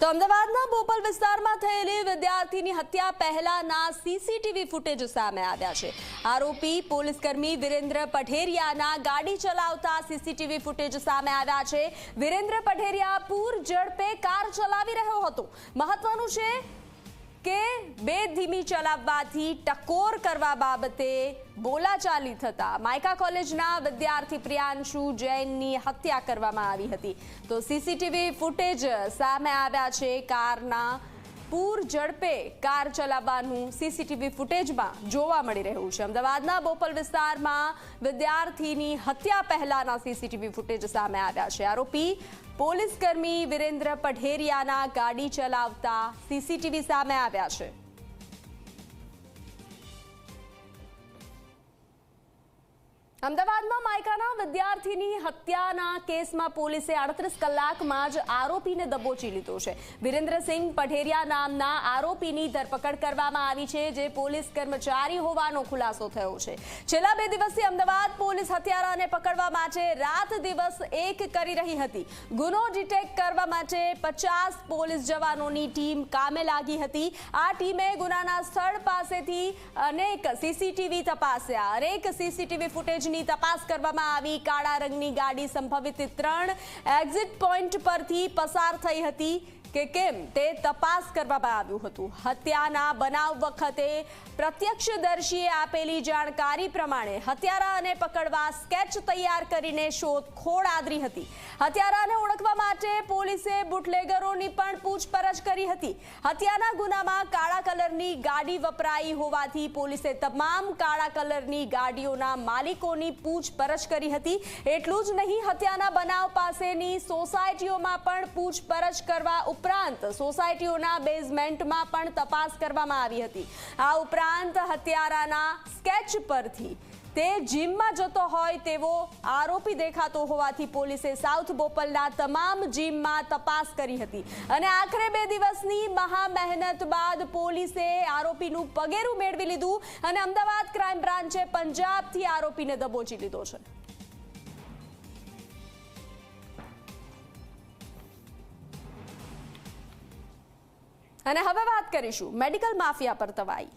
તો અમદાવાદના બોપલ વિસ્તારમાં થયેલી વિદ્યાર્થીની હત્યા પહેલાના સીસીટીવી ફૂટેજ સામે આવ્યા છે। આરોપી પોલીસકર્મી વિરેન્દ્ર પઠેરિયાના ગાડી ચલાવતા સીસીટીવી ફૂટેજ સામે આવ્યા છે। વિરેન્દ્ર પઠેરિયા પૂર ઝડપે કાર ચલાવી રહ્યો હતો। મહત્વનું છે કે બે ધીમી ચલાવવાથી ટકોર કરવા બાબતે બોલાચાલી થતા માયકા કોલેજના વિદ્યાર્થી પ્રિયાંશુ જૈનની હત્યા કરવામાં આવી હતી। તો સીસીટીવી ફૂટેજ સામે આવ્યા છે। કારના પૂર ઝડપે કાર ચલાવવાનું સીસીટીવી ફૂટેજમાં જોવા મળી રહ્યું છે। અમદાવાદના બોપલ વિસ્તારમાં વિદ્યાર્થીની હત્યા પહેલાના સીસીટીવી ફૂટેજ સામે આવ્યા છે। આરોપી પોલીસકર્મી વિરેન્દ્ર પઠેરિયાના ગાડી ચલાવતા સીસીટીવી સામે આવ્યા છે। અમદાવાદમાં માયકાના વિદ્યાર્થીની હત્યાના કેસમાં પોલીસે 38 કલાકમાં જ આરોપીને દબોચી લીધો છે। વિરેન્દ્રસિંહ પઠેરિયા નામના આરોપીની ધરપકડ કરવામાં આવી છે, જે પોલીસ કર્મચારી હોવાનો ખુલાસો થયો છે। છેલ્લા 2 દિવસથી અમદાવાદ પોલીસ હત્યારાને પકડવા માટે રાત દિવસ એક કરી રહી હતી। ગુનો ડિટેક્ટ કરવા માટે 50 પોલીસ જવાનોની ટીમ કામે લાગી હતી। આ ટીમે ગુનાના સ્થળ પાસેથી અનેક સીસીટીવી તપાસ્યા। અનેક સીસીટીવી ફૂટેજ તપાસ કરવામાં આવી। કાળા રંગની ગાડી સંભવિત 3 એક્ઝિટ પોઈન્ટ પરથી પસાર થઈ હતી કે કેમ તે તપાસ કરવામાં આવ્યું હતું। હત્યાના બનાવ વખતે પ્રત્યક્ષદર્શીએ આપેલી જાણકારી પ્રમાણે હત્યારાને પકડવા સ્કેચ તૈયાર કરીને શોધખોળ આદરી હતી। હત્યારાને ઓળખવા માટે પોલીસે બુટલેગરોની પણ પૂછપરછ કરી હતી। હત્યાના ગુનામાં કાળા કલરની ગાડી વપરાઈ હોવાથી પોલીસે તમામ કાળા કલરની ગાડીઓના માલિકોની પૂછપરછ કરી હતી। એટલું જ નહીં, હત્યાના બનાવ પાસેની સોસાયટીઓમાં પણ પૂછપરછ કરવા ઉપરાંત સોસાયટીઓના બેઝમેન્ટમાં પણ તપાસ કરવામાં આવી હતી। આ ઉપરાંત હત્યારાના સ્કેચ પરથી તે જીમમાં જતો હોય તેવો આરોપી દેખાતો હોવાથી પોલીસે સાઉથ બોપલના તમામ જીમમાં તપાસ કરી હતી અને આખરે 2 દિવસની મહા મહેનત બાદ પોલીસે આરોપીનું પગેરું મેળવી લીધું અને અમદાવાદ ક્રાઇમ બ્રાન્ચે પંજાબથી આરોપીને દબોચી લીધો છે। અને હવે વાત કરીશું મેડિકલ માફિયા પર તવાઈ।